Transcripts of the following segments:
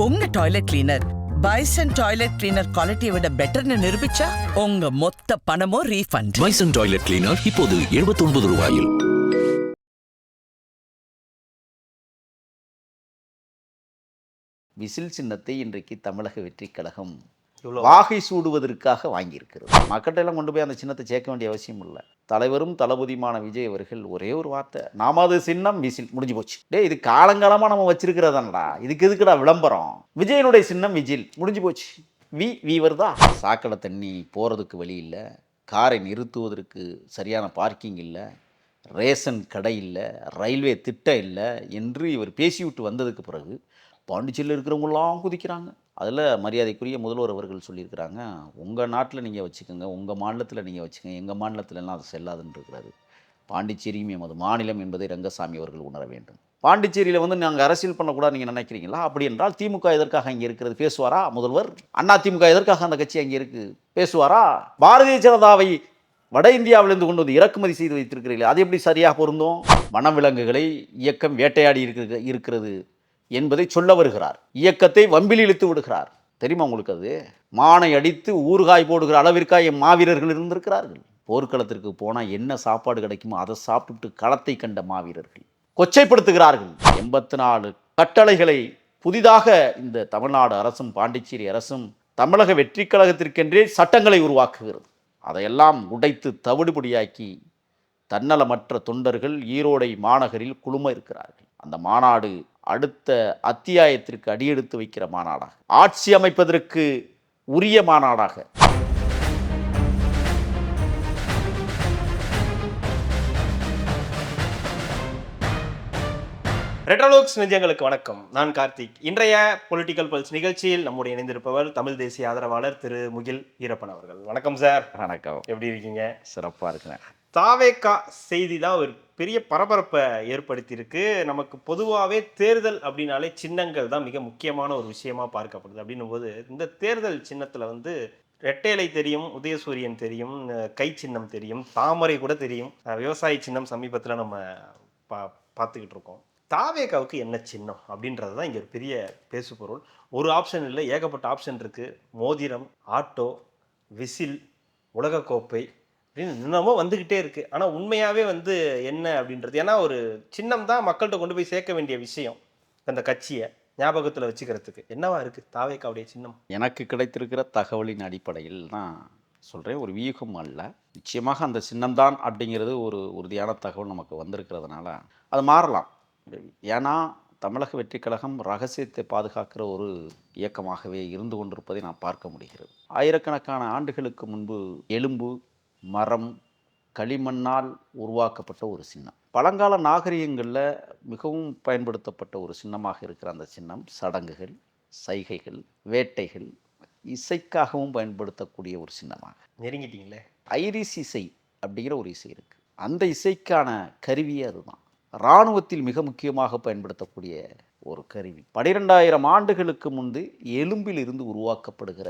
உங்க toilet cleaner bison toilet cleaner குவாலிட்டியை விட பெட்டர்னு நிரூபிச்சா உங்க மொத்த பணமும் ரீஃபண்ட். பைசன் டாய்லெட் கிளீனர் இப்போது ₹79. விசில் சின்னத்தை இன்றைக்கு தமிழக வெற்றிக் கழகம் வாகை சூடுவதற்காக வாங்கியிருக்கிறது. மக்கள்கிட்ட எல்லாம் கொண்டு போய் அந்த சின்னத்தை சேர்க்க வேண்டிய அவசியம் இல்லை. தலைவரும் தளபதியுமான விஜய் அவர்கள் ஒரே ஒரு வார்த்தை, நாமது சின்னம் விசில், முடிஞ்சு போச்சு. இது காலங்காலமாக நம்ம வச்சிருக்கிறதானடா, இதுக்கு எதுக்குடா விளம்பரம்? விஜயனுடைய சின்னம் விஜில், முடிஞ்சு போச்சு. வி வருதா? சாக்கடை தண்ணி போகிறதுக்கு வழி இல்லை, காரை நிறுத்துவதற்கு சரியான பார்க்கிங் இல்லை, ரேஷன் கடை இல்லை, ரயில்வே திட்டம் இல்லை என்று இவர் பேசிவிட்டு வந்ததுக்கு பிறகு பாண்டிச்சேரியில் இருக்கிறவங்களாம் குதிக்கிறாங்க. அதில் மரியாதைக்குரிய முதல்வர் அவர்கள் சொல்லியிருக்கிறாங்க, உங்கள் நாட்டில் நீங்கள் வச்சுக்கோங்க, உங்கள் மாநிலத்தில் நீங்கள் வச்சுக்கோங்க, எங்கள் மாநிலத்திலலாம் அது செல்லாதுன்னு இருக்கிறாரு. பாண்டிச்சேரியும் எமது மாநிலம் என்பதை ரங்கசாமி அவர்கள் உணர வேண்டும். பாண்டிச்சேரியில் நாங்கள் அரசியல் பண்ணக்கூடாது நீங்கள் நினைக்கிறீங்களா? அப்படி என்றால் திமுக எதற்காக அங்கே இருக்கிறது? பேசுவாரா முதல்வர்? அண்ணா திமுக எதற்காக அந்த கட்சி அங்கே இருக்குது? பேசுவாரா? பாரதிய ஜனதாவை வட இந்தியாவிலிருந்து கொண்டு வந்து இறக்குமதி செய்து வைத்திருக்கிறீர்கள், அது எப்படி சரியாக பொருந்தும்? வனவிலங்குகளை இயக்கம் வேட்டையாடி இருக்கிறது என்பதை சொல்ல வருகிறார். இயக்கத்தை வம்பில் இழுத்து விடுகிறார். தெரியுமா உங்களுக்கு? அது மானை அடித்து ஊறுகாய் போடுகிற அளவிற்காக என் மாவீரர்கள் இருந்திருக்கிறார்கள். போர்க்களத்திற்கு போனால் என்ன சாப்பாடு கிடைக்குமோ அதை சாப்பிட்டு களத்தை கண்ட மாவீரர்கள் கொச்சைப்படுத்துகிறார்கள். 84 கட்டளைகளை புதிதாக இந்த தமிழ்நாடு அரசும் பாண்டிச்சேரி அரசும் தமிழக வெற்றி கழகத்திற்கென்றே சட்டங்களை உருவாக்குகிறது. அதையெல்லாம் உடைத்து தவிடுபடியாக்கி தன்னலமற்ற தொண்டர்கள் ஈரோடை மாநகரில் குழும இருக்கிறார்கள். அந்த மாநாடு அடுத்த அத்தியாயத்திற்கு அடியெடுத்து வைக்கிற மாநாடாக, ஆட்சி அமைப்பதற்கு உரிய மாநாடாக. ரெட்ரோலோக்ஸ் நெஞ்சங்களுக்கு வணக்கம். நான் கார்த்திக். இன்றைய பொலிட்டிக்கல் பல்ஸ் நிகழ்ச்சியில் நம்முடைய இணைந்திருப்பவர் தமிழ் தேசிய ஆதரவாளர் திரு முகில் ஈரப்பன் அவர்கள். வணக்கம் சார். வணக்கம். எப்படி இருக்கீங்க? சிறப்பாக இருக்கிறேன். தாவேகா செய்தி தான் ஒரு பெரிய பரபரப்பை ஏற்படுத்தியிருக்கு. நமக்கு பொதுவாகவே தேர்தல் அப்படின்னாலே சின்னங்கள் தான் மிக முக்கியமான ஒரு விஷயமா பார்க்கப்படுது. அப்படின்னும் போது இந்த தேர்தல் சின்னத்தில் ரெட்டைலை தெரியும், உதயசூரியன் தெரியும், கை சின்னம் தெரியும், தாமரை கூட தெரியும், விவசாய சின்னம் சமீபத்தில் நம்ம பார்த்துக்கிட்டு இருக்கோம். தாவேகாவுக்கு என்ன சின்னம் அப்படின்றது தான் இங்கே ஒரு பெரிய பேசுபொருள். ஒரு ஆப்ஷன் இல்லை, ஏகப்பட்ட ஆப்ஷன் இருக்குது. மோதிரம், ஆட்டோ, விசில், உலகக்கோப்பை அப்படின்னு இன்னமும் வந்துக்கிட்டே இருக்குது. ஆனால் உண்மையாகவே என்ன அப்படின்றது, ஏன்னா ஒரு சின்னம் தான் மக்கள்கிட்ட கொண்டு போய் சேர்க்க வேண்டிய விஷயம். அந்த கட்சியை ஞாபகத்தில் வச்சுக்கிறதுக்கு என்னவா இருக்குது தாவேகாவுடைய சின்னம்? எனக்கு கிடைத்திருக்கிற தகவலின் அடிப்படையில் நான் சொல்கிறேன், ஒரு வியூகம் அல்ல, நிச்சயமாக அந்த சின்னம்தான் அப்படிங்கிறது ஒரு உறுதியான தகவல் நமக்கு வந்திருக்கிறதுனால அது மாறலாம். ஏன்னா தமிழக வெற்றி கழகம் ரகசியத்தை பாதுகாக்கிற ஒரு இயக்கமாகவே இருந்து கொண்டிருப்பதை நான் பார்க்க முடிகிறது. ஆயிரக்கணக்கான ஆண்டுகளுக்கு முன்பு எலும்பு, மரம், களிமண்ணால் உருவாக்கப்பட்ட ஒரு சின்னம், பழங்கால நாகரிகங்களில் மிகவும் பயன்படுத்தப்பட்ட ஒரு சின்னமாக இருக்கிற அந்த சின்னம் சடங்குகள், சைகைகள், வேட்டைகள், இசைக்காகவும் பயன்படுத்தக்கூடிய ஒரு சின்னமாக. நெருங்கிட்டீங்களே. ஐரிஸ் இசை அப்படிங்கிற ஒரு இசை இருக்குது. அந்த இசைக்கான கருவியே அதுதான். இராணுவத்தில் மிக முக்கியமாக பயன்படுத்தக்கூடிய ஒரு கருவி. 12,000 ஆண்டுகளுக்கு முன்பு எலும்பில் இருந்து உருவாக்கப்படுகிற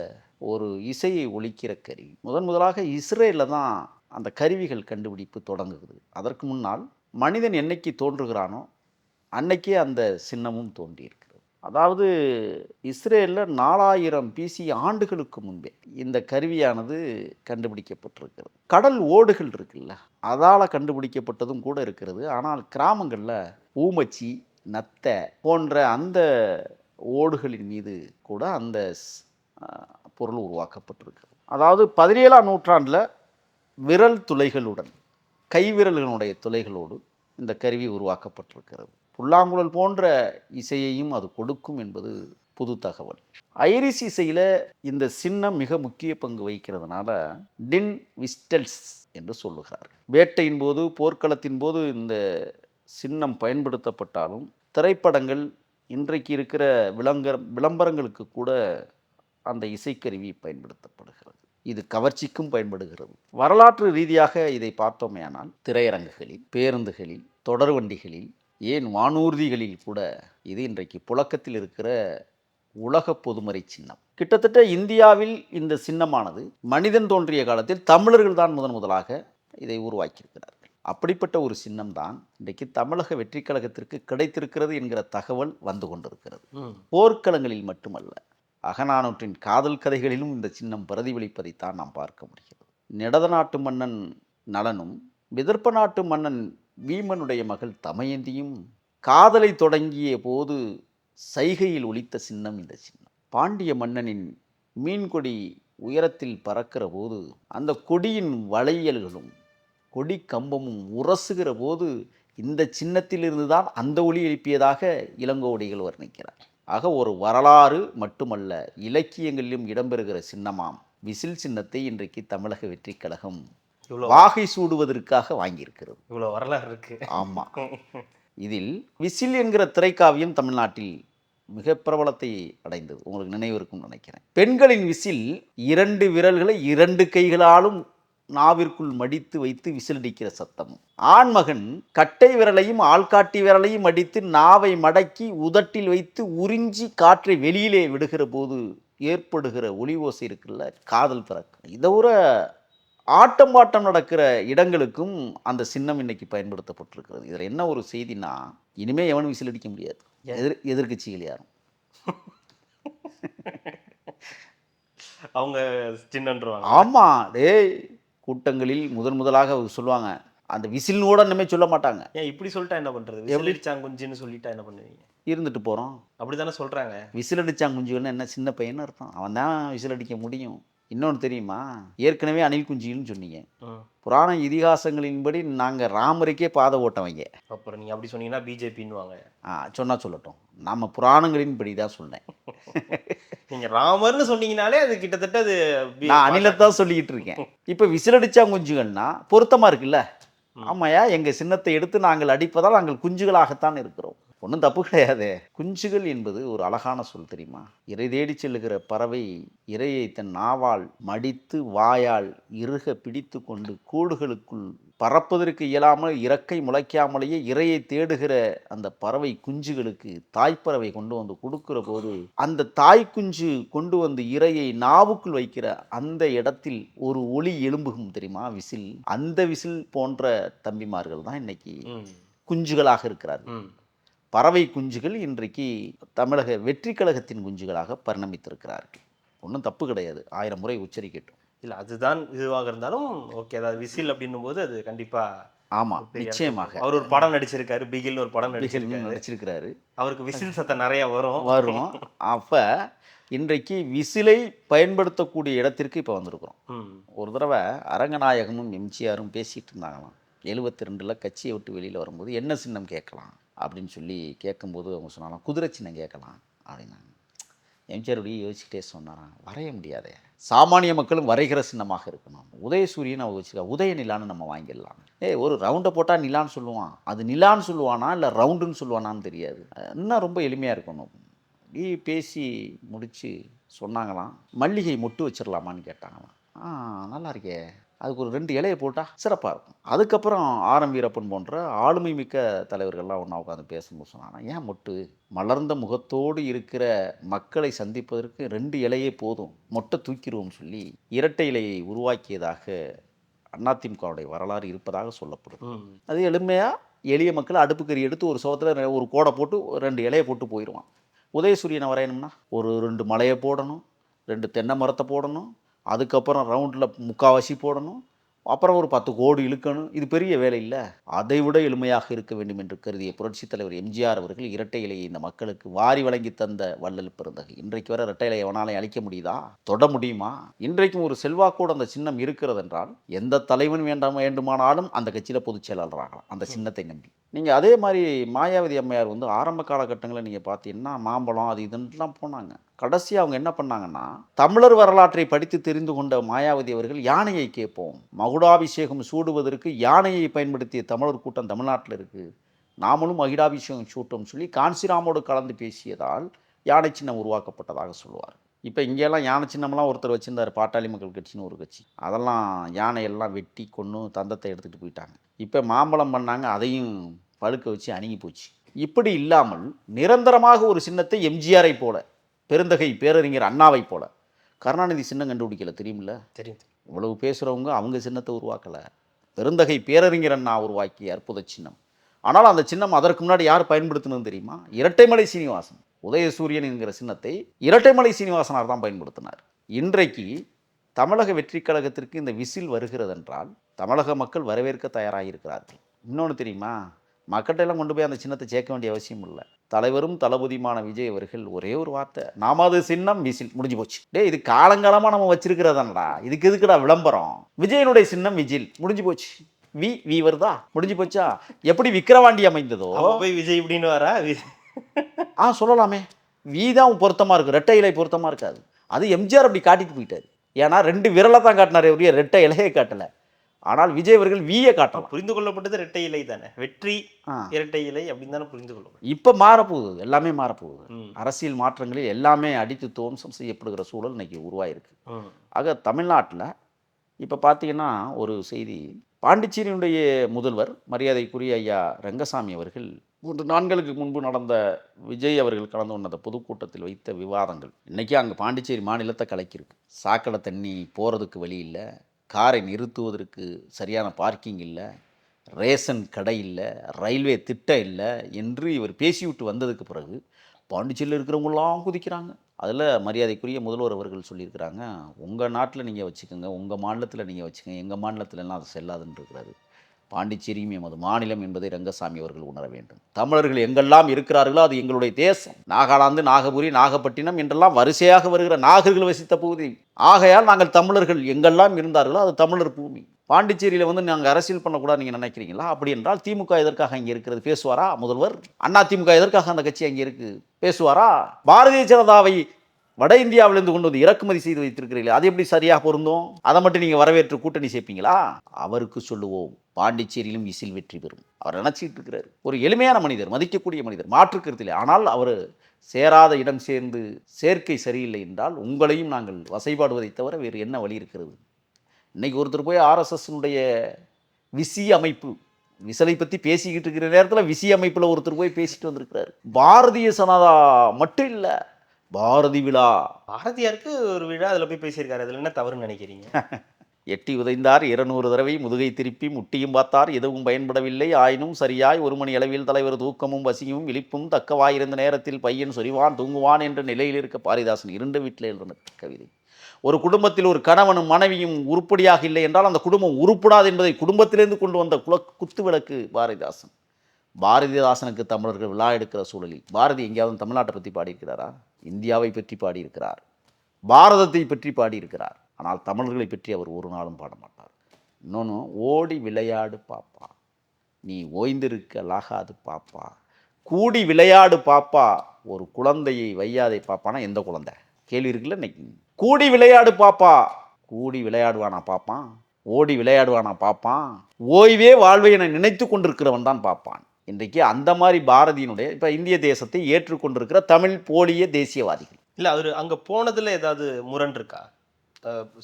ஒரு இசையை ஒலிக்கிற கருவி. முதலாக இஸ்ரேலில் தான் அந்த கருவிகள் கண்டுபிடிப்பு தொடங்குகிறது. அதற்கு முன்னால் மனிதன் என்னைக்கு தோன்றுகிறானோ அன்னைக்கே அந்த சின்னமும் தோன்றியிருக்கிறது. அதாவது இஸ்ரேலில் 4000 பிசி ஆண்டுகளுக்கு முன்பே இந்த கருவியானது கண்டுபிடிக்கப்பட்டிருக்கிறது. கடல் ஓடுகள் இருக்குல்ல, அதால் கண்டுபிடிக்கப்பட்டதும் கூட இருக்கிறது. ஆனால் கிராமங்களில் ஊமச்சி, நத்தை போன்ற அந்த ஓடுகளின் மீது கூட அந்த பொருள் உருவாக்கப்பட்டிருக்கிறது. அதாவது 17ஆம் நூற்றாண்டில் விரல் துளைகளுடன், கைவிரல்களுடைய துளைகளோடு இந்த கருவி உருவாக்கப்பட்டிருக்கிறது. புல்லாங்குழல் போன்ற இசையையும் அது கொடுக்கும் என்பது புது தகவல். ஐரிஸ் இசையில் இந்த சின்னம் மிக முக்கிய பங்கு வகிக்கிறதுனால டின் விஸ்டல்ஸ் என்று சொல்லுகிறார். வேட்டையின் போது, போர்க்களத்தின் போது இந்த சின்னம் பயன்படுத்தப்பட்டாலும் திரைப்படங்கள், இன்றைக்கு இருக்கிற விளம்பரங்களுக்கு கூட அந்த இசைக்கருவி பயன்படுத்தப்படுகிறது. இது கவர்ச்சிக்கும் பயன்படுகிறது. வரலாற்று ரீதியாக இதை பார்த்தோமேயானால் திரையரங்குகளில், பேருந்துகளில், தொடர் வண்டிகளில், ஏன் வானூர்திகளில் கூட இது இன்றைக்கு புழக்கத்தில் இருக்கிற உலக பொதுமறை சின்னம். கிட்டத்தட்ட இந்தியாவில் இந்த சின்னமானது மனிதன் தோன்றிய காலத்தில் தமிழர்கள் தான் முதலாக இதை உருவாக்கியிருக்கிறார்கள். அப்படிப்பட்ட ஒரு சின்னம் தான் இன்றைக்கு தமிழக வெற்றிக் கழகத்திற்கு கிடைத்திருக்கிறது என்கிற தகவல் வந்து கொண்டிருக்கிறது. போர்க்களங்களில் மட்டுமல்ல, அகநானூற்றின் காதல் கதைகளிலும் இந்த சின்னம் பிரதிபலிப்பதைத்தான் நாம் பார்க்க முடிகிறது. நிடத நாட்டு மன்னன் நலனும் விதர்ப்ப நாட்டு மன்னன் வீமனுடைய மகள் தமயந்தியும் காதலை தொடங்கிய போது சைகையில் ஒலித்த சின்னம் இந்த சின்னம். பாண்டிய மன்னனின் மீன்கொடி உயரத்தில் பறக்கிற போது அந்த கொடியின் வளையல்களும் கொடி கம்பமும் உரசுகிற போது இந்த சின்னத்திலிருந்து தான் அந்த ஒலி எழுப்பியதாக இளங்கோவடிகள் வர்ணிக்கிறார். ஆக ஒரு வரலாறு மட்டுமல்ல, இலக்கியங்களிலும் இடம்பெறுகிற சின்னமாம் விசில் சின்னத்தை இன்றைக்கு தமிழக வெற்றிக் கழகம் வாகை சூடுவதற்காக வாங்கியிருக்கிறது. இவ்வளோ வரலாறு இருக்கு. ஆமாம். இதில் விசில் என்கிற திரைக்காவியம் தமிழ்நாட்டில் மிக பிரபலத்தை அடைந்தது. உங்களுக்கு நினைவு இருக்கும்னு நினைக்கிறேன். பெண்களின் விசில் 2 விரல்களை 2 கைகளாலும் நாவிற்குள் மடித்து வைத்து விசிலடிக்கிற சத்தமும், ஆண்மகன் கட்டை விரலையும் ஆள்காட்டி விரலையும் அடித்து நாவை மடக்கி உதட்டில் வைத்து உறிஞ்சி காற்றை வெளியிலே விடுகிற போது ஏற்படுகிற ஒலி ஓசை இருக்குல்ல, காதல் பிறக்கும். இதை ஒரு ஆட்டம் பாட்டம் நடக்கிற இடங்களுக்கும் அந்த சின்னம் இன்னைக்கு பயன்படுத்தப்பட்டிருக்கிறது. இதில் என்ன ஒரு செய்தினா, இனிமே எவனும் விசில் அடிக்க முடியாது. எதிர்கட்சிகள் யாரும் அவங்க சின்னன்றுவாங்க. ஆமா, டேய் கூட்டங்களில் முதலாக சொல்லுவாங்க, அந்த விசில்னு கூட இன்னமே சொல்ல மாட்டாங்க. ஏன் இப்படி சொல்லிட்டா என்ன பண்றது? விசில் அடிச்சாங்குஞ்சின்னு சொல்லிட்டா என்ன பண்ணுவீங்க? இருந்துட்டு போறோம். அப்படிதானே சொல்றாங்க. விசில் அடிச்சாங்குஞ்சுன்னு என்ன சின்ன பையன்னு அர்த்தம். அவன் தான் விசில் அடிக்க முடியும். இன்னொன்று தெரியுமா, ஏற்கனவே அணில் குஞ்சின்னு சொன்னீங்க. புராண இதிகாசங்களின்படி நாங்கள் ராமருக்கே பாத ஓட்டவங்க. அப்புறம் நீங்கள் அப்படி சொன்னீங்கன்னா பிஜேபின்னுவாங்க. சொன்னா சொல்லட்டும், நம்ம புராணங்களின்படி தான் சொன்னேன். நீங்கள் ராமர்னு சொன்னீங்கனாலே அது கிட்டத்தட்ட அது நான் அணிலத்தான் சொல்லிக்கிட்டு இருக்கேன். இப்போ விசில் அடிச்சா குஞ்சுகள்னா பொருத்தமாக இருக்குல்ல. ஆமாயா, எங்கள் சின்னத்தை எடுத்து நாங்கள் அடிப்பதால் நாங்கள் குஞ்சுகளாகத்தான் இருக்கிறோம். ஒன்றும் தப்பு கிடையாது. குஞ்சுகள் என்பது ஒரு அழகான சொல் தெரியுமா? இறை தேடி செல்லுகிற பறவை இரையை தன் நாவால் மடித்து வாயால் இறுக பிடித்து கொண்டு கூடுகளுக்குள் பறப்பதற்கு இயலாமல் இறக்கை முளைக்காமலேயே இரையை தேடுகிற அந்த பறவை குஞ்சுகளுக்கு தாய்ப்பறவை கொண்டு வந்து கொடுக்கிற போது அந்த தாய் குஞ்சு கொண்டு வந்து இரையை நாவுக்குள் வைக்கிற அந்த இடத்தில் ஒரு ஒலி எழும்புகும் தெரியுமா, விசில். அந்த விசில் போன்ற தம்பிமார்கள் தான் இன்னைக்கு குஞ்சுகளாக இருக்கிறார்கள். பறவை குஞ்சுகள் இன்றைக்கு தமிழக வெற்றிக் கழகத்தின் குஞ்சுகளாக பரிணமித்திருக்கிறார்கள். ஒன்றும் தப்பு கிடையாது, 1000 முறை உச்சரிக்கட்டும். இல்லை, அதுதான் இதுவாக இருந்தாலும் ஓகே. அதாவது விசில் அப்படின்னும் போது அது கண்டிப்பா. ஆமாம், நிச்சயமாக. அவர் ஒரு படம் நடிச்சிருக்காரு, பிகில்னு ஒரு படம் நடிச்சிருக்காரு. அவருக்கு விசில் சத்தம் நிறைய வரும். அப்போ இன்றைக்கு விசிலை பயன்படுத்தக்கூடிய இடத்திற்கு இப்போ வந்திருக்கிறோம். ஒரு தடவை அரங்கநாயகமும் எம்ஜிஆரும் பேசிகிட்டு இருந்தாங்களாம். 72 கட்சியை விட்டு வெளியில் வரும்போது என்ன சின்னம் கேட்கலாம் அப்படின்னு சொல்லி கேட்கும்போது அவங்க சொன்னாலும் குதிரை சின்னம் கேட்கலாம் அப்படின்னாங்க. எம்ஜிஆர் யோசிச்சுட்டே சொன்னாராம், வரைய முடியாதே, சாமானிய மக்களும் வரைகிற சின்னமாக இருக்கணும். உதயசூரியன் அவங்க வச்சுக்கா, உதய நிலான்னு நம்ம வாங்கிடலாம். ஒரு ரவுண்டை போட்டால் நிலான்னு சொல்லுவான், அது நிலான்னு சொல்லுவானா இல்லை ரவுண்டுன்னு சொல்லுவானான்னு தெரியாது. இன்னும் ரொம்ப எளிமையாக இருக்கணும். பேசி முடித்து சொன்னாங்களாம், மல்லிகை மொட்டு வச்சிடலாமான்னு கேட்டாங்களாம். நல்லா இருக்கே, அதுக்கு ஒரு 2 இலையை போட்டால் சிறப்பாக இருக்கும். அதுக்கப்புறம் ஆரம் வீரப்பன் போன்ற ஆளுமை மிக்க தலைவர்கள்லாம் ஒன்றா உட்காந்து பேசும்போது சொன்னாங்க, ஏன் மொட்டு, மலர்ந்த முகத்தோடு இருக்கிற மக்களை சந்திப்பதற்கு 2 இலையே போதும், மொட்டை தூக்கிடுவோம்னு சொல்லி இரட்டை இலையை உருவாக்கியதாக அதிமுகவுடைய வரலாறு இருப்பதாக சொல்லப்படுது. அது எளிமையாக எளிய மக்கள் அடுப்புக்கறி எடுத்து ஒரு சோகத்தில் ஒரு கோடை போட்டு 2 இலையை போட்டு போயிடுவான். உதயசூரியனை வரையணும்னா ஒரு 2 மலையை போடணும், 2 தென்னை மரத்தை போடணும், அதுக்கப்புறம் ரவுண்டில் 3/4 போடணும், அப்புறம் ஒரு 10 கோடி இழுக்கணும். இது பெரிய வேலை இல்லை. அதை விட எளிமையாக இருக்க வேண்டும் என்று கருதிய புரட்சித் தலைவர் எம்ஜிஆர் அவர்கள் இரட்டை இலையை இந்த மக்களுக்கு வாரி வழங்கி தந்த வள்ளல் பெருந்தகை. இன்றைக்கு வர இரட்டை இலையை எவனாலையும் அழிக்க முடியுதா? தொட முடியுமா? இன்றைக்கும் ஒரு செல்வாக்கோடு அந்த சின்னம் இருக்கிறது என்றால் எந்த தலைவன் வேண்டுமானாலும் அந்த கட்சியில் பொதுச் செயலாளராகலாம் அந்த சின்னத்தை நம்பி. நீங்கள் அதே மாதிரி மாயாவதி அம்மையார் ஆரம்ப காலகட்டங்களில் நீங்கள் பார்த்தீங்கன்னா மாம்பழம் அது இதுன்னுலாம் போனாங்க. கடைசி அவங்க என்ன பண்ணாங்கன்னா, தமிழர் வரலாற்றை படித்து தெரிந்து கொண்ட மாயாவதி அவர்கள் யானையை கேட்போம், மகுடாபிஷேகம் சூடுவதற்கு யானையை பயன்படுத்திய தமிழர் கூட்டம் தமிழ்நாட்டில் இருக்குது, நாமளும் மகுடாபிஷேகம் சூட்டோம்னு சொல்லி காஞ்சிராமோடு கலந்து பேசியதால் யானை சின்னம் உருவாக்கப்பட்டதாக சொல்லுவார். இப்போ இங்கெல்லாம் யானை சின்னம்லாம் ஒருத்தர் வச்சுருந்தார், பாட்டாளி மக்கள் கட்சின்னு ஒரு கட்சி. அதெல்லாம் யானையெல்லாம் வெட்டி கொன்று தந்தத்தை எடுத்துகிட்டு போயிட்டாங்க. இப்போ மாம்பழம் பண்ணாங்க, அதையும் பழுக்க வச்சு அணுகி போச்சு. இப்படி இல்லாமல் நிரந்தரமாக ஒரு சின்னத்தை எம்ஜிஆரை போல, பெருந்தகை பேரறிஞர் அண்ணாவை போல கருணாநிதி சின்னம் கண்டுபிடிக்கல, தெரியுமில்ல? தெரியும். இவ்வளவு பேசுகிறவங்க அவங்க சின்னத்தை உருவாக்கலை. பெருந்தகை பேரறிஞர் அண்ணா உருவாக்கிய அற்புத சின்னம். ஆனால் அந்த சின்னம் அதற்கு முன்னாடி யார் பயன்படுத்தினது தெரியுமா? இரட்டைமலை சீனிவாசன். உதயசூரியன் என்கிற சின்னத்தை இரட்டைமலை சீனிவாசனார் தான் பயன்படுத்தினார். இன்றைக்கு தமிழக வெற்றி கழகத்திற்கு இந்த விசில் வருகிறது என்றால் தமிழக மக்கள் வரவேற்க தயாராக இருக்கிறார்கள். இன்னொன்று தெரியுமா? மக்கள்கிட்ட கொண்டு போய் அந்த சின்னத்தை சேர்க்க வேண்டிய அவசியம் இல்லை. தலைவரும் தளபதியுமான விஜய் அவர்கள் ஒரே ஒரு வார்த்தை, நாமது சின்னம் விசில், முடிஞ்சு போச்சு. இது காலங்காலமாக நம்ம வச்சிருக்கிறதானடா, இதுக்கு எதுக்குடா விளம்பரம்? விஜயனுடைய சின்னம் விஜில், முடிஞ்சு போச்சு. வி வருதா, முடிஞ்சு போச்சா? எப்படி விக்கிரவாண்டி அமைந்ததோ போய் விஜய் இப்படின்னு வரா சொல்லலாமே. வி தான் பொருத்தமாக இருக்கும், ரெட்டை இலை பொருத்தமாக இருக்காது. அது எம்ஜிஆர் அப்படி காட்டிட்டு போயிட்டாரு. ஏன்னா 2 விரலை தான் காட்டினார், ஒரே ரெட்டை இலையை காட்டலை. ஆனால் விஜய் அவர்கள் வீயை காட்டலாம். புரிந்து கொள்ளப்பட்டது இரட்டை இலை தானே, வெற்றி இரட்டை இலை அப்படின்னு தானே புரிந்து கொள்ளப்படும். இப்போ மாறப்போகுது, எல்லாமே மாறப்போகுது. அரசியல் மாற்றங்களில் எல்லாமே அடித்து துவம்சம் செய்யப்படுகிற சூழல் இன்னைக்கு உருவாயிருக்கு. ஆக தமிழ்நாட்டில் இப்போ பார்த்தீங்கன்னா ஒரு செய்தி, பாண்டிச்சேரியினுடைய முதல்வர் மரியாதைக்குரிய ஐயா ரங்கசாமி அவர்கள் 3 நாட்களுக்கு முன்பு நடந்த விஜய் அவர்கள் கலந்து கொண்ட பொதுக்கூட்டத்தில் வைத்த விவாதங்கள் இன்றைக்கி அங்கே பாண்டிச்சேரி மாநிலத்தை கலக்கியிருக்கு. சாக்கடை தண்ணி போகிறதுக்கு வழி இல்லை, காரை நிறுத்துவதற்கு சரியான பார்க்கிங் இல்லை, ரேஷன் கடை இல்லை, ரயில்வே திட்டம் இல்லை என்று இவர் பேசிவிட்டு வந்ததுக்கு பிறகு பாண்டிச்சேரியில் இருக்கிறவங்களாம் குதிக்கிறாங்க. அதில் மரியாதைக்குரிய முதல்வர் அவர்கள் சொல்லியிருக்கிறாங்க, உங்கள் நாட்டில் நீங்கள் வச்சுக்கோங்க, உங்கள் மாநிலத்தில் நீங்கள் வச்சுக்கோங்க, எங்கள் மாநிலத்திலலாம் அது செல்லாதுன்னு இருக்கிறாரு. பாண்டிச்சேரியும் எமது மாநிலம் என்பதை ரங்கசாமி அவர்கள் உணர வேண்டும். தமிழர்கள் எங்கெல்லாம் இருக்கிறார்களோ அது எங்களுடைய தேசம். நாகாலாந்து, நாகபுரி, நாகப்பட்டினம் என்றெல்லாம் வரிசையாக வருகிற நாகர்கள் வசித்த பகுதி. ஆகையால் நாங்கள் தமிழர்கள் எங்கெல்லாம் இருந்தார்களோ அது தமிழர் பூமி. பாண்டிச்சேரியில் நாங்கள் அரசியல் பண்ணக்கூடாது நீங்கள் நினைக்கிறீங்களா? அப்படி என்றால் திமுக எதற்காக அங்கே இருக்கிறது? பேசுவாரா முதல்வர்? அண்ணா திமுக எதற்காக அந்த கட்சி அங்கே இருக்கு? பேசுவாரா? பாரதிய ஜனதாவை வட இந்தியாவிலிருந்து கொண்டு வந்து இறக்குமதி செய்து வைத்திருக்கிறீங்களா, அது எப்படி சரியாக பொருந்தும்? அதை மட்டும் நீங்கள் வரவேற்று கூட்டணி சேர்ப்பீங்களா? அவருக்கு சொல்லுவோம், பாண்டிச்சேரியிலும் விசில் வெற்றி பெறும். அவர் நினச்சிட்டு இருக்கிறார். ஒரு எளிமையான மனிதர், மதிக்கக்கூடிய மனிதர், மாற்றுக்கருத்தில்லை. ஆனால் அவர் சேராத இடம் சேர்ந்து சேர்க்கை சரியில்லை என்றால் உங்களையும் நாங்கள் வசைபாடுவதை தவிர வேறு என்ன வழி இருக்கிறது? இன்றைக்கி ஒருத்தர் போய் ஆர்எஸ்எஸ்னுடைய விசி அமைப்பு, விசலை பற்றி பேசிக்கிட்டு இருக்கிற நேரத்தில் விசி அமைப்பில் ஒருத்தர் போய் பேசிட்டு வந்திருக்கிறார். பாரதிய ஜனதா மட்டும் இல்லை, பாரதி விழா, பாரதியாருக்கு ஒரு விழா, அதில் போய் பேசியிருக்காரு. அதில் என்ன தவறுன்னு நினைக்கிறீங்க? எட்டி உதைந்தார் 200 தடவை, முதுகை திருப்பி முட்டியும் பார்த்தார், எதுவும் பயன்படவில்லை. ஆயினும் சரியாய் 1 மணி அளவில் தலைவர் தூக்கமும் வசியும் விழிப்பும் தக்கவாயிருந்த நேரத்தில் பையன் சொரிவான் தூங்குவான் என்ற நிலையில் இருக்க. பாரதிதாசன் 2 வீட்டில் எழுதின கவிதை. ஒரு குடும்பத்தில் ஒரு கணவனும் மனைவியும் உருப்படியாக இல்லை என்றால் அந்த குடும்பம் உருப்படாது என்பதை குடும்பத்திலிருந்து கொண்டு வந்த குத்துவிளக்கு பாரதிதாசன். பாரதிதாசனுக்கு தமிழர்கள் விழா எடுக்கிற சூழலில் பாரதி எங்கேயாவது தமிழ்நாட்டை பற்றி பாடியிருக்கிறாரா? இந்தியாவை பற்றி பாடியிருக்கிறார், பாரதத்தை பற்றி பாடியிருக்கிறார். ஆனால் தமிழர்களை பற்றி அவர் ஒரு நாளும் பாட மாட்டார். இன்னொன்று, ஓடி விளையாடு பாப்பா, நீ ஓய்ந்திருக்கலாகாது பாப்பா, கூடி விளையாடு பாப்பா, ஒரு குழந்தையை வையாதை பாப்பானா எந்த குழந்தை? கேள்வி இருக்குல்ல. இன்னைக்கு கூடி விளையாடு பாப்பா, கூடி விளையாடுவானா பாப்பான், ஓடி விளையாடுவானா பாப்பான், ஓய்வே வாழ்வை என நினைத்து கொண்டிருக்கிறவன் தான் பாப்பான். இன்றைக்கு அந்த மாதிரி பாரதியினுடைய இப்போ இந்திய தேசத்தை ஏற்றுக்கொண்டிருக்கிற தமிழ் போலிய தேசியவாதிகள் இல்லை, அவர் அங்கே போனதில் ஏதாவது முரண் இருக்கா?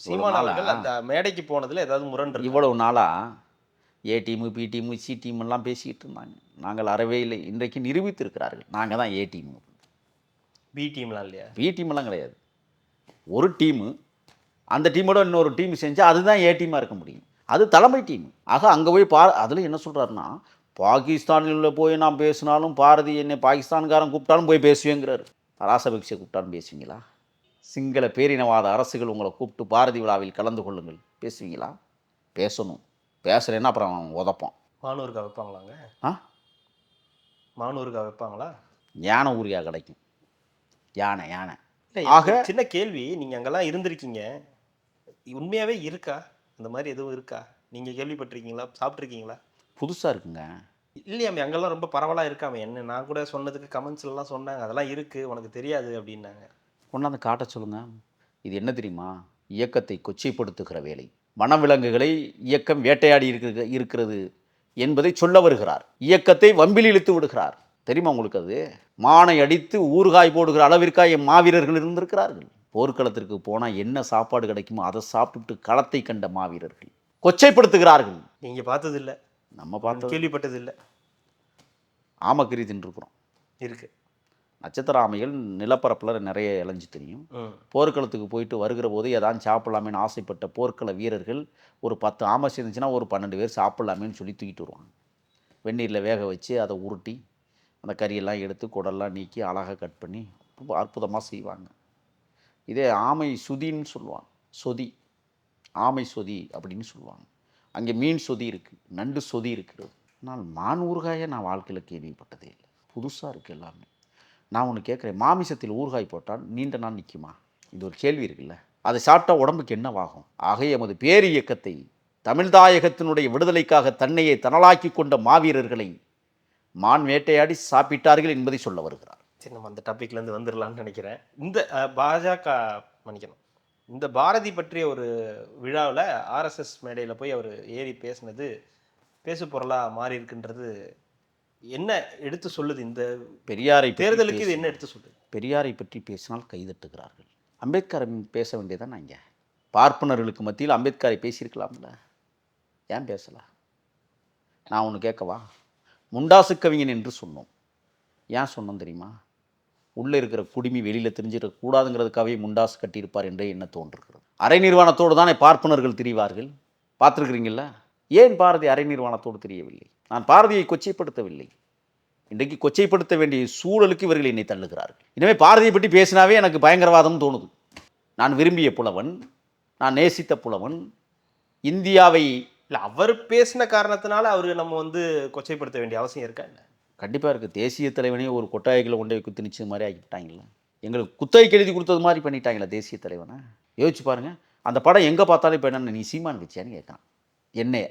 சீமானவர்கள் அந்த மேடைக்கு போனதில் ஏதாவது முரண் இருக்கு? இவ்வளவு நாளாக A team, B team, C டீமெல்லாம் பேசிக்கிட்டு இருந்தாங்க. நாங்கள் அறவே இல்லை. இன்றைக்கு நிரூபித்திருக்கிறார்கள், நாங்கள் தான் ஏ டீமு. பி டீம்லாம் இல்லையா? பி டீமெல்லாம் கிடையாது. ஒரு டீமு, அந்த டீமோட இன்னொரு டீம் செஞ்சால் அதுதான் ஏ டீமாக இருக்க முடியும். அது தலைமை டீம். ஆக அங்கே போய் அதில் என்ன சொல்கிறாருன்னா, பாகிஸ்தானில் போய் நான் பேசினாலும் பாரதி என்னை பாகிஸ்தான்காரன் கூப்பிட்டாலும் போய் பேசுவேங்கிறார். ராசபக்சே கூப்பிட்டாலும் பேசுவீங்களா? சிங்கள பேரினவாத அரசுகள் உங்களை கூப்பிட்டு பாரதி விழாவில் கலந்து கொள்ளுங்கள், பேசுவீங்களா? பேசணும். பேசுகிறேன்னா அப்புறம் உதப்போம். மானூருக்கா வைப்பாங்களாங்க? மானூருக்கா வைப்பாங்களா? யானை ஊரியா கிடைக்கும். யானை யானை. ஆக சின்ன கேள்வி, நீங்கள் அங்கெல்லாம் இருந்திருக்கீங்க, உண்மையாகவே இருக்கா அந்த மாதிரி எதுவும் இருக்கா? நீங்கள் கேள்விப்பட்டிருக்கீங்களா, சாப்பிட்ருக்கீங்களா? புதுசாக இருக்குங்க. இல்லையாமே, அங்கெல்லாம் ரொம்ப பரவலாக இருக்காமே. என்ன நான் கூட சொன்னதுக்கு கமெண்ட்ஸ்லாம் சொன்னாங்க, அதெல்லாம் இருக்குது உனக்கு தெரியாது அப்படின்னாங்க. கொண்டாந்து காட்ட சொல்லுங்கள். இது என்ன தெரியுமா? இயக்கத்தை கொச்சைப்படுத்துகிற வேலை. வனவிலங்குகளை இயக்கம் வேட்டையாடி இருக்கிறது என்பதை சொல்ல வருகிறார். இயக்கத்தை வம்பில் இழுத்து விடுகிறார். தெரியுமா உங்களுக்கு? அது மானை அடித்து ஊறுகாய் போடுகிற அளவிற்காக என் மாவீரர்கள் இருந்திருக்கிறார்கள். போர்க்களத்திற்கு போனால் என்ன சாப்பாடு கிடைக்குமோ அதை சாப்பிட்டு களத்தை கண்ட மாவீரர்கள் கொச்சைப்படுத்துகிறார்கள். நீங்கள் பார்த்ததில்லை, நம்ம பார்த்து கேள்விப்பட்டதில்லை. ஆமக்கறி தின்றுருக்குறோம். இருக்கு. நட்சத்திர ஆமைகள் நிலப்பரப்பில் நிறைய இளைஞ்சு தெரியும். போர்க்களத்துக்கு போயிட்டு வருகிற போது ஏதாவது சாப்பிடலாமேன்னு ஆசைப்பட்ட போர்க்கள வீரர்கள் ஒரு 10 ஆமை சேர்ந்துச்சுன்னா ஒரு 12 பேர் சாப்பிட்லாமேன்னு சொல்லி தூக்கிட்டு வருவாங்க. வெந்நீரில் வேக வச்சு அதை உருட்டி அந்த கறியெல்லாம் எடுத்து குடல்லாம் நீக்கி அழகாக கட் பண்ணி ரொம்ப அற்புதமாக செய்வாங்க. இதே ஆமை சுதின்னு சொல்லுவாங்க. சொதி, ஆமை சொதி அப்படின்னு சொல்லுவாங்க. அங்கே மீன் சொதி இருக்குது, நண்டு சொதி இருக்கிறது. ஆனால் மான் ஊறுகாயை நான் வாழ்க்கையில் கேள்விப்பட்டதே இல்லை. புதுசாக இருக்குது எல்லாமே. நான் ஒன்று கேட்குறேன், மாமிசத்தில் ஊறுகாய் போட்டால் நீண்ட நாள் நிற்குமா? இது ஒரு கேள்வி இருக்குல்ல. அதை சாப்பிட்டா உடம்புக்கு என்னவாகும்? ஆக எமது பேர் இயக்கத்தை, தமிழ்தாயகத்தினுடைய விடுதலைக்காக தன்னையே தனலாக்கி கொண்ட மாவீரர்களை மான் வேட்டையாடி சாப்பிட்டார்கள் என்பதை சொல்ல வருகிறார். சரி, நம்ம அந்த டாபிக்லேருந்து வந்துடலாம்னு நினைக்கிறேன். இந்த பாஜக மன்னிக்கணும், இந்த பாரதி பற்றிய ஒரு விழாவில் ஆர்எஸ்எஸ் மேடையில் போய் அவர் ஏறி பேசினது பேசு பொருளாக மாறி இருக்குன்றது என்ன எடுத்து சொல்லுது? இந்த பெரியாரை தேர்தலுக்கு இது என்ன எடுத்து சொல்லுது? பெரியாரை பற்றி பேசினால் கைதட்டுகிறார்கள். அம்பேத்கரை பேச வேண்டியதான். நான் இங்கே பார்ப்பனர்களுக்கு மத்தியில் அம்பேத்கரை பேசியிருக்கலாம்ல, ஏன் பேசலை? நான் ஒன்று கேட்கவா? முண்டாசு கவிஞன் என்று சொன்னோம். ஏன் சொன்னோம் தெரியுமா? உள்ளே இருக்கிற குடிமி வெளியில் தெரிஞ்சிடக்கூடாதுங்கிறதுக்காகவே முண்டாசு கட்டியிருப்பார் என்றே என்ன தோன்றுகிறது. அரை நிர்வாணத்தோடு தானே பார்ப்பனர்கள் திரிவார்கள், பார்த்துருக்குறீங்களா? ஏன் பாரதி அரை நிர்வாணத்தோடு தெரியவில்லை? நான் பாரதியை கொச்சைப்படுத்தவில்லை. இன்றைக்கு கொச்சைப்படுத்த வேண்டிய சூழலுக்கு இவர்கள் என்னை தள்ளுகிறார்கள். இனிமே பாரதியை பற்றி பேசினாவே எனக்கு பயங்கரவாதம் தோணுது. நான் விரும்பிய புலவன், நான் நேசித்த புலவன், இந்தியாவை இல்லை அவர் பேசின காரணத்தினால அவரு நம்ம வந்து கொச்சைப்படுத்த வேண்டிய அவசியம் இருக்கா என்ன? கண்டிப்பாக இருக்குது. தேசிய தலைவனே ஒரு கொட்டாய்களை கொண்டு போய் குத்தினிச்சது மாதிரி ஆக்கிட்டாங்களா? எங்களுக்கு குத்தகைக்கு எழுதி கொடுத்தது மாதிரி பண்ணிட்டாங்களா தேசிய தலைவனை? யோசிச்சு பாருங்கள். அந்த படம் எங்கே பார்த்தாலும் இப்போ என்ன, நீ சீமான் வச்சியான்னு கேட்கான் என்னைய.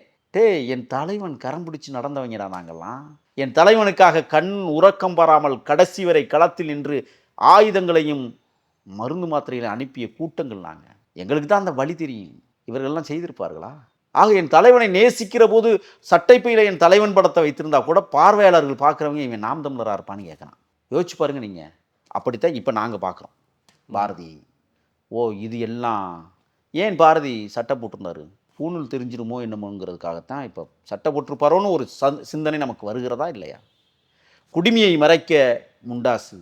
என் தலைவன் கரம் பிடிச்சி நடந்தவங்கடா நாங்கள்லாம். என் தலைவனுக்காக கண் உறக்கம் பாராமல் கடைசி வரை களத்தில் நின்று ஆயுதங்களையும் மருந்து மாத்திரைகளை அனுப்பிய கூட்டங்கள் நாங்கள். எங்களுக்கு தான் அந்த வழி தெரியும். இவர்கள்லாம் செய்திருப்பார்களா? ஆக என் தலைவனை நேசிக்கிற போது சட்டைப்பையில் என் தலைவன் படத்தை வைத்திருந்தா கூட பார்வையாளர்கள் பார்க்குறவங்க இவன் நாம் தமிழராக இருப்பான்னு கேட்குறான். யோசிச்சு பாருங்கள் நீங்கள். அப்படித்தான் இப்போ நாங்கள் பார்க்குறோம் பாரதி. இது எல்லாம் ஏன் பாரதி சட்டை போட்டிருந்தாரு? பூணூல் தெரிஞ்சிருமோ என்னமோங்கிறதுக்காகத்தான் இப்போ சட்டை போட்டிருப்பாரோன்னு ஒரு சிந்தனை நமக்கு வருகிறதா இல்லையா? குடிமையை மறைக்க முண்டாசு,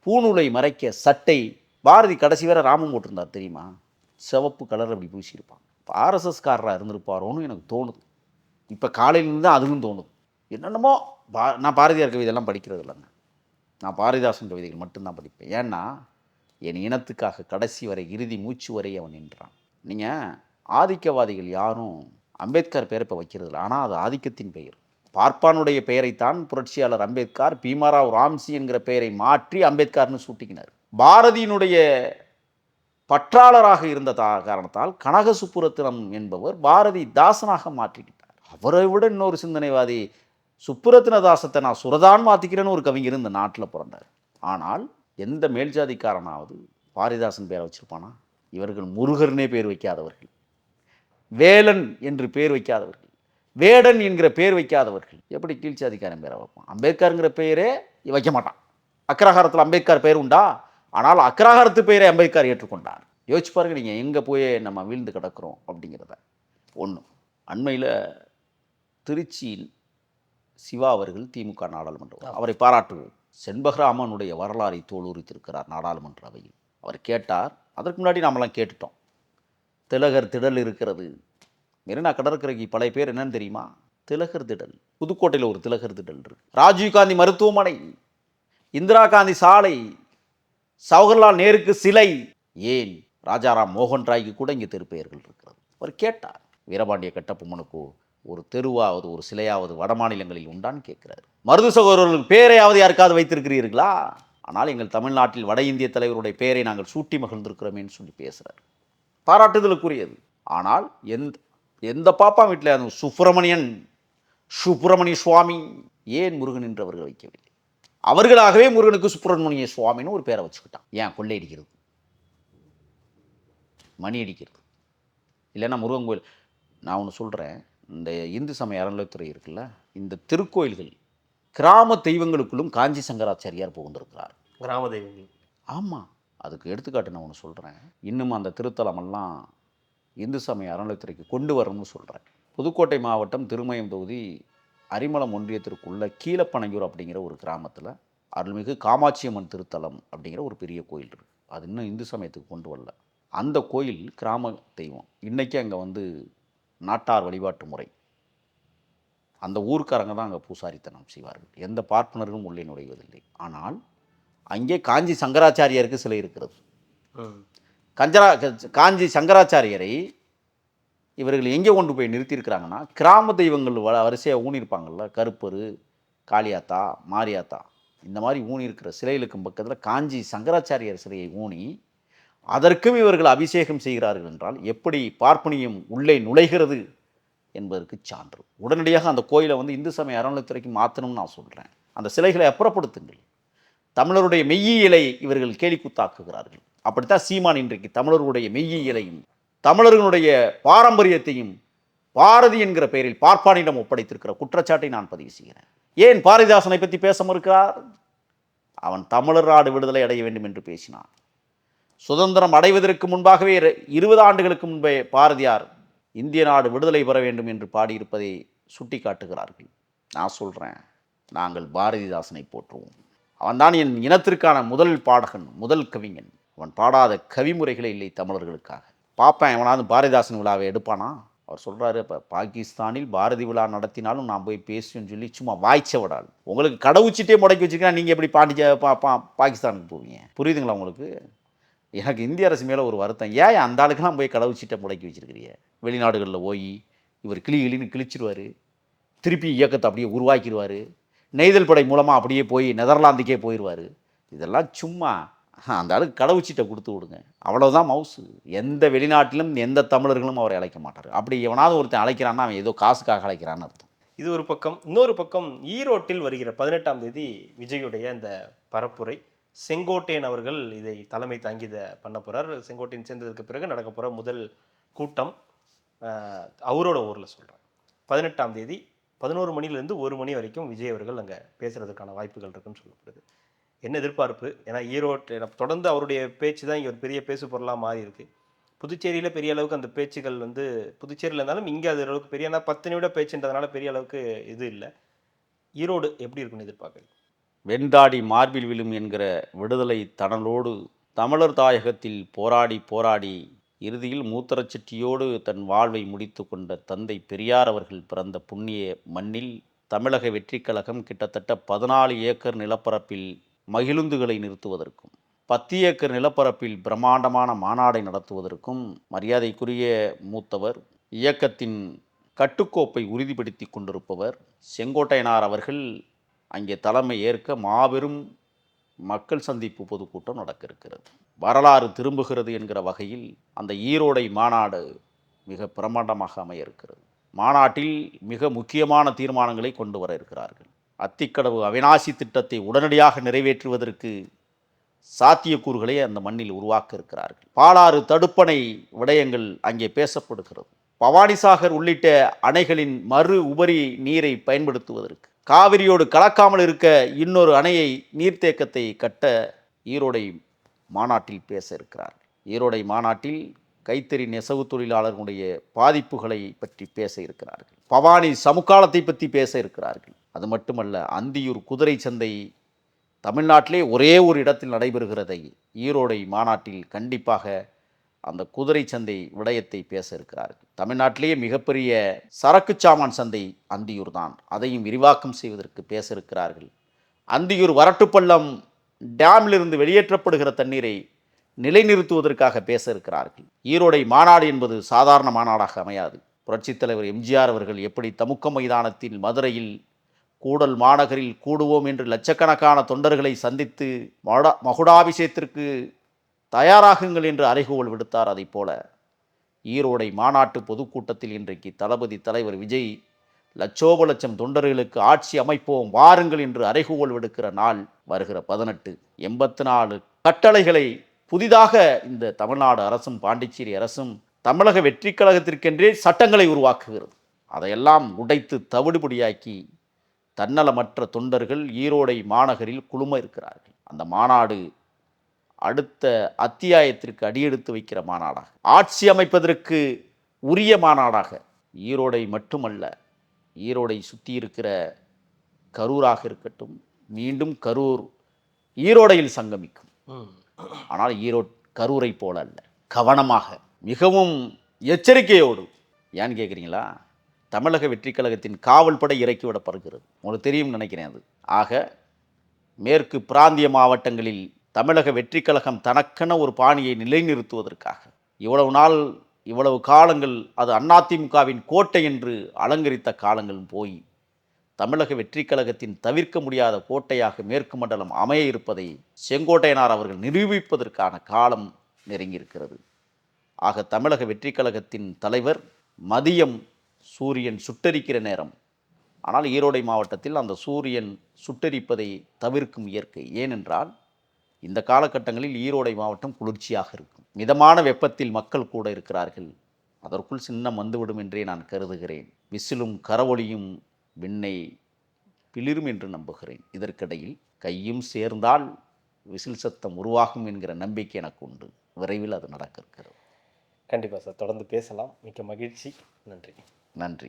பூணூலை மறைக்க சட்டை. பாரதி கடைசி வேற ராமம் போட்டிருந்தார் தெரியுமா? சிவப்பு கலர் அப்படி பூசியிருப்பான். இப்போ ஆர்எஸ்எஸ்காரராக இருந்திருப்பாரோன்னு எனக்கு தோணுது. இப்போ காலையிலேருந்து தான் அதுவும் தோணுது. என்னென்னமோ நான் பாரதியார் கவிதையெல்லாம் படிக்கிறது இல்லைங்க. நான் பாரதிதாசன் கவிதைகள் மட்டும்தான் படிப்பேன். ஏன்னா என் இனத்துக்காக கடைசி வரை இறுதி மூச்சு வரை அவன் நின்றான். நீங்கள் ஆதிக்கவாதிகள் யாரும் அம்பேத்கர் பெயரை இப்போ வைக்கிறது இல்லை. ஆனால் அது ஆதிக்கத்தின் பெயர். பார்ப்பானுடைய பெயரைத்தான் புரட்சியாளர் அம்பேத்கர் பீமாராவ் ராம்சி என்கிற பெயரை மாற்றி அம்பேத்கர்னு சூட்டிக்கினார். பாரதியினுடைய பற்றாளராக இருந்த காரணத்தால் கனக சுப்புரத்தினம் என்பவர் பாரதி தாசனாக மாற்றிக்கிட்டார். அவரை விட இன்னொரு சிந்தனைவாதி சுப்புரத்தின தாசத்தை நான் சுரதான் மாற்றிக்கிறேன்னு ஒரு கவிஞர் இந்த நாட்டில் பிறந்தார். ஆனால் எந்த மேல்ஜாதிக்காரனாவது பாரதிதாசன் பேரை வச்சிருப்பானா? இவர்கள் முருகர்னே பேர் வைக்காதவர்கள், வேலன் என்று பேர் வைக்காதவர்கள், வேடன் என்கிற பேர் வைக்காதவர்கள் எப்படி கீழ்ச்சாதிக்காரன் பேரை வைப்பான்? அம்பேத்கருங்கிற பெயரே வைக்க மாட்டான். அக்ரஹாரத்தில் அம்பேத்கர் பெயர் உண்டா? ஆனால் அக்ரஹாரத்து பெயரை அம்பேத்கர் ஏற்றுக்கொண்டார். யோசிச்சு பாருங்க நீங்கள் எங்கே போய் நம்ம வீழ்ந்து கிடக்கிறோம் அப்படிங்கிறத. ஒன்று, அண்மையில் திருச்சியில் சிவா அவர்கள் திமுக நாடாளுமன்றம், அவரை பாராட்டுவோம், செண்பகராமனுடைய வரலாறை தோலுரித்திருக்கிறார் நாடாளுமன்ற அவையில். அவர் கேட்டார். அதற்கு முன்னாடி நாமெல்லாம் கேட்டுட்டோம். திலகர் திடல் இருக்கிறது. மெரினா கடற்கரைக்கு பழைய பேர் என்னன்னு தெரியுமா? திலகர் திடல். புதுக்கோட்டையில் ஒரு திலகர் திடல் இருக்கு. ராஜீவ்காந்தி மருத்துவமனை, இந்திரா காந்தி சாலை, ஜவஹர்லால் நேருக்கு சிலை, ஏன் ராஜாராம் மோகன் ராய்க்கு கூட இங்கே திருப்பெயர்கள் இருக்கிறது. அவர் கேட்டார், வீரபாண்டிய கட்டபொம்மனுக்கு ஒரு தெருவாவது ஒரு சிலையாவது வட மாநிலங்களில் உண்டான்னு கேட்கிறார். மருது சகோதரர்கள் பேரையாவது யாருக்காவது வைத்திருக்கிறீர்களா? ஆனால் எங்கள் தமிழ்நாட்டில் வட இந்திய தலைவருடைய பெயரை நாங்கள் சூட்டி மகிழ்ந்திருக்கிறோமேன்னு சொல்லி பேசுகிறார். பாராட்டுதலுக்குரியது. ஆனால் எந்த பாப்பா வீட்டில் அந்த சுப்பிரமணிய சுவாமி ஏன் முருகன் என்று அவர்கள் வைக்கவில்லை? அவர்களாகவே முருகனுக்கு சுப்பிரமணிய சுவாமின்னு ஒரு பேரை வச்சுக்கிட்டான். ஏன்? கொள்ளையடிக்கிறது, மணி அடிக்கிறது. இல்லைன்னா முருகன் கோயில். நான் ஒன்று சொல்கிறேன், இந்த இந்து சமய அறநிலையத்துறை இருக்குல்ல, இந்த திருக்கோயில்கள் கிராம தெய்வங்களுக்குள்ளும் காஞ்சி சங்கராச்சாரியார் புகுந்திருக்கிறார். கிராம தெய்வங்கள். ஆமாம், அதுக்கு எடுத்துக்காட்டு நான் ஒன்று சொல்கிறேன். இன்னும் அந்த திருத்தலமெல்லாம் இந்து சமய அறநிலையத்துறைக்கு கொண்டு வரணும்னு சொல்கிறேன். புதுக்கோட்டை மாவட்டம் திருமயம் தொகுதி அரிமளம் ஒன்றியத்திற்குள்ள கீழப்பனையூர் அப்படிங்கிற ஒரு கிராமத்தில் அருள்மிகு காமாட்சியம்மன் திருத்தலம் அப்படிங்கிற ஒரு பெரிய கோயில் இருக்குது. அது இன்னும் இந்து சமயத்துக்கு கொண்டு வரல. அந்த கோயில் கிராம தெய்வம். இன்றைக்கி அங்கே வந்து நாட்டார் வழிபாட்டு முறை. அந்த ஊர்க்காரங்க தான் அங்கே பூசாரித்தனம் செய்வார்கள். எந்த பார்ப்பனர்களும் உள்ளே நுழைவதில்லை. ஆனால் அங்கே காஞ்சி சங்கராச்சாரியாருக்கு சிலை இருக்கிறது. காஞ்சி சங்கராச்சாரியரை இவர்கள் எங்கே கொண்டு போய் நிறுத்தியிருக்கிறாங்கன்னா, கிராம தெய்வங்கள் வரிசையாக ஊனியிருப்பாங்கள்ல, கருப்பரு, காளியாத்தா, மாரியாத்தா, இந்த மாதிரி ஊனியிருக்கிற சிலைகளுக்கு பக்கத்தில் காஞ்சி சங்கராச்சாரியார் சிலையை ஊனி அதற்கும் இவர்கள் அபிஷேகம் செய்கிறார்கள் என்றால் எப்படி பார்ப்பனியம் உள்ளே நுழைகிறது என்பதற்கு சான்று. உடனடியாக அந்த கோயிலை வந்து இந்து சமய அறநிலைத்துறைக்கு மாற்றணும்னு நான் சொல்கிறேன். அந்த சிலைகளை அப்புறப்படுத்துங்கள். தமிழருடைய மெய்யியலை இவர்கள் கேலிக்கூத்தாக்குகிறார்கள். அப்படித்தான் சீமான் இன்றைக்கு தமிழர்களுடைய மெய்யியலையும் தமிழர்களுடைய பாரம்பரியத்தையும் பாரதி என்கிற பெயரில் பார்ப்பானிடம் ஒப்படைத்திருக்கிற குற்றச்சாட்டை நான் பதிவு செய்கிறேன். ஏன் பாரதிதாசனை பற்றி பேச மறுக்கிறார்? அவன் தமிழர் நாடு விடுதலை அடைய வேண்டும் என்று பேசினான். சுதந்திரம் அடைவதற்கு முன்பாகவே 20 ஆண்டுகளுக்கு முன்பே பாரதியார் இந்திய நாடு விடுதலை பெற வேண்டும் என்று பாடியிருப்பதை சுட்டி காட்டுகிறார்கள். நான் சொல்கிறேன், நாங்கள் பாரதிதாசனை போற்றுவோம். அவன்தான் என் இனத்திற்கான முதல் பாடகன், முதல் கவிஞன். அவன் பாடாத கவிமுறைகளே இல்லை தமிழர்களுக்காக. பார்ப்பேன் எவனாவது பாரதிதாசன் விழாவை எடுப்பானா? அவர் சொல்கிறாரு, இப்போ பாகிஸ்தானில் பாரதி விழா நடத்தினாலும் நான் போய் பேசுவேன்னு சொல்லி சும்மா வாய்ச்ச விடாது. உங்களுக்கு கடவுச்சிட்டே முடக்கி வச்சுருக்கேன், நீங்கள் எப்படி பாகிஸ்தானுக்கு போவீங்க? புரியுதுங்களா உங்களுக்கு? எனக்கு இந்திய அரசு மேலே ஒரு வருத்தம். ஏன் அந்த ஆளுக்கெல்லாம் போய் கடவுச்சிட்டை முடக்கி வச்சுருக்கிறீங்க? வெளிநாடுகளில் போய் இவர் கிளின்னு கிழிச்சிருவார், திருப்பி இயக்கத்தை அப்படியே உருவாக்கிடுவார், நெய்தல் படை மூலமாக அப்படியே போய் நெதர்லாந்துக்கே போயிடுவார். இதெல்லாம் சும்மா அந்த ஆளுக்கு கடவுச்சீட்டை கொடுத்து விடுங்க, அவ்வளோதான் மவுசு. எந்த வெளிநாட்டிலும் எந்த தமிழர்களும் அவரை அழைக்க மாட்டார். அப்படி எவனாவது ஒருத்தன் அழைக்கிறான்னா அவன் ஏதோ காசுக்காக அழைக்கிறான்னு அர்த்தம். இது ஒரு பக்கம். இன்னொரு பக்கம் ஈரோட்டில் வருகிற 18ஆம் தேதி விஜயுடைய இந்த பரப்புரை, செங்கோட்டையன் அவர்கள் இதை தலைமை தாங்கி இதை பண்ண போகிறார். செங்கோட்டையன் சேர்ந்ததுக்கு பிறகு நடக்க போகிற முதல் கூட்டம் அவரோட ஊரில் சொல்கிறேன். 18ஆம் தேதி 11 மணிலேருந்து 1 மணி வரைக்கும் விஜய் அவர்கள் அங்கே பேசுகிறதுக்கான வாய்ப்புகள் இருக்குன்னு சொல்லப்படுது. என்ன எதிர்பார்ப்பு? ஏன்னா ஈரோட்டு தொடர்ந்து அவருடைய பேச்சு தான் இங்கே ஒரு பெரிய பேசு பொருளாக மாறி இருக்குது. புதுச்சேரியில் பெரிய அளவுக்கு அந்த பேச்சுகள் வந்து புதுச்சேரியில் இருந்தாலும் இங்கே அது அளவுக்கு பெரிய 10 நிமிட பேச்சுன்றதுனால பெரிய அளவுக்கு இது இல்லை. ஈரோடு எப்படி இருக்குன்னு எதிர்பார்க்குறது? வெண்தாடி மார்பில் விழும் என்கிற விடுதலை தணலோடு தமிழர் தாயகத்தில் போராடி போராடி இறுதியில் மூத்தரச்செட்டியோடு தன் வாழ்வை முடித்து கொண்ட தந்தை பெரியார் அவர்கள் பிறந்த புண்ணிய மண்ணில் தமிழக வெற்றிக் கழகம் கிட்டத்தட்ட 14 ஏக்கர் நிலப்பரப்பில் மகிழுந்துகளை நிறுத்துவதற்கும் 10 ஏக்கர் நிலப்பரப்பில் பிரம்மாண்டமான மாநாடை நடத்துவதற்கும் மரியாதைக்குரிய மூத்தவர், இயக்கத்தின் கட்டுக்கோப்பை உறுதிப்படுத்தி கொண்டிருப்பவர் செங்கோட்டையனார் அவர்கள் அங்கே தலைமை ஏற்க மாபெரும் மக்கள் சந்திப்பு பொதுக்கூட்டம் நடக்க இருக்கிறது. வரலாறு திரும்புகிறது என்கிற வகையில் அந்த ஈரோடை மாநாடு மிக பிரமாண்டமாக அமைய இருக்கிறது. மாநாட்டில் மிக முக்கியமான தீர்மானங்களை கொண்டு வர இருக்கிறார்கள். அத்திக்கடவு அவிநாசி திட்டத்தை உடனடியாக நிறைவேற்றுவதற்கு சாத்தியக்கூறுகளை அந்த மண்ணில் உருவாக்க இருக்கிறார்கள். பாலாறு தடுப்பணை விடயங்கள் அங்கே பேசப்படுகிறது. பவானிசாகர் உள்ளிட்ட அணைகளின் மறு உபரி நீரை பயன்படுத்துவதற்கு, காவிரியோடு கலக்காமல் இருக்க இன்னொரு அணையை நீர்த்தேக்கத்தை கட்ட ஈரோடை மாநாட்டில் பேச இருக்கிறார். ஈரோடை மாநாட்டில் கைத்தறி நெசவு தொழிலாளர்களுடைய பாதிப்புகளை பற்றி பேச இருக்கிறார்கள். பவானி சமுக்காலத்தை பற்றி பேச இருக்கிறார்கள். அது மட்டுமல்ல, அந்தியூர் குதிரை சந்தை தமிழ்நாட்டிலே ஒரே ஒரு இடத்தில் நடைபெறுகிறதை ஈரோடை மாநாட்டில் கண்டிப்பாக அந்த குதிரை சந்தை விடயத்தை பேச இருக்கிறார்கள். தமிழ்நாட்டிலேயே மிகப்பெரிய சரக்கு சாமான் சந்தை அந்தியூர் தான், அதையும் விரிவாக்கம் செய்வதற்கு பேச இருக்கிறார்கள். அந்தியூர் வரட்டுப்பள்ளம் டேமிலிருந்து வெளியேற்றப்படுகிற தண்ணீரை நிலைநிறுத்துவதற்காக பேச இருக்கிறார்கள். ஈரோடை மாநாடு என்பது சாதாரண மாநாடாக அமையாது. புரட்சித் தலைவர் எம்ஜிஆர் அவர்கள் எப்படி தமுக்க மைதானத்தில் மதுரையில் கூடல் மாநகரில் கூடுவோம் என்று லட்சக்கணக்கான தொண்டர்களை சந்தித்து மகுடாபிஷேகத்திற்கு தயாராகுங்கள் என்று அறைகூவல் விடுத்தார், அதை போல ஈரோடை மாநாட்டு பொதுக்கூட்டத்தில் இன்றைக்கு தளபதி தலைவர் விஜய் லட்சோப லட்சம் தொண்டர்களுக்கு ஆட்சி அமைப்போம் வாருங்கள் என்று அறைகூவல் விடுக்கிற நாள் வருகிற 18. 84 கட்டளைகளை புதிதாக இந்த தமிழ்நாடு அரசும் பாண்டிச்சேரி அரசும் தமிழக வெற்றிக் கழகத்திற்கென்றே சட்டங்களை உருவாக்குகிறது. அதையெல்லாம் உடைத்து தவிடுபடியாக்கி தன்னலமற்ற தொண்டர்கள் ஈரோடை மாநகரில் குழும இருக்கிறார்கள். அந்த மாநாடு அடுத்த அத்தியாயத்திற்கு அடியெடுத்து வைக்கிற மாநாடாக, ஆட்சி அமைப்பதற்கு உரிய மாநாடாக ஈரோடை மட்டுமல்ல, ஈரோடை சுற்றி இருக்கிற கரூராக இருக்கட்டும், மீண்டும் கரூர் ஈரோடையில் சங்கமிக்கும். ஆனால் ஈரோடு கரூரை போல அல்ல, கவனமாக மிகவும் எச்சரிக்கையோடு. ஏன்னு கேட்குறீங்களா? தமிழக வெற்றிக் கழகத்தின் காவல் படை இறக்கிவிடப்படுகிறது. உங்களுக்கு தெரியும் நினைக்கிறேன் அது. ஆக மேற்கு பிராந்திய மாவட்டங்களில் தமிழக வெற்றிக் கழகம் தனக்கென ஒரு பாணியை நிலைநிறுத்துவதற்காக இவ்வளவு நாள் இவ்வளவு காலங்கள் அது அதிமுகவின் கோட்டை என்று அலங்கரித்த காலங்களும் போய் தமிழக வெற்றிக் கழகத்தின் தவிர்க்க முடியாத கோட்டையாக மேற்கு மண்டலம் அமைய இருப்பதை செங்கோட்டையனார் அவர்கள் நிரூபிப்பதற்கான காலம் நெருங்கியிருக்கிறது. ஆக தமிழக வெற்றிக் கழகத்தின் தலைவர் மதியம் சூரியன் சுட்டரிக்கிற நேரம். ஆனால் ஈரோடு மாவட்டத்தில் அந்த சூரியன் சுட்டரிப்பதை தவிர்க்கும் இயற்கை. ஏனென்றால் இந்த காலகட்டங்களில் ஈரோடு மாவட்டம் குளிர்ச்சியாக இருக்கும். மிதமான வெப்பத்தில் மக்கள் கூட இருக்கிறார்கள். அதற்குள் சின்னம் வந்துவிடும் என்றே நான் கருதுகிறேன். விசிலும் கரவொலியும் விண்ணை பிளிரும் என்று நம்புகிறேன். இதற்கிடையில் கையும் சேர்ந்தால் விசில் சத்தம் உருவாகும் என்கிற நம்பிக்கை எனக்கு உண்டு. விரைவில் அது நடக்க இருக்கிறது. கண்டிப்பாக சார், தொடர்ந்து பேசலாம். மிக்க மகிழ்ச்சி. நன்றி. நன்றி.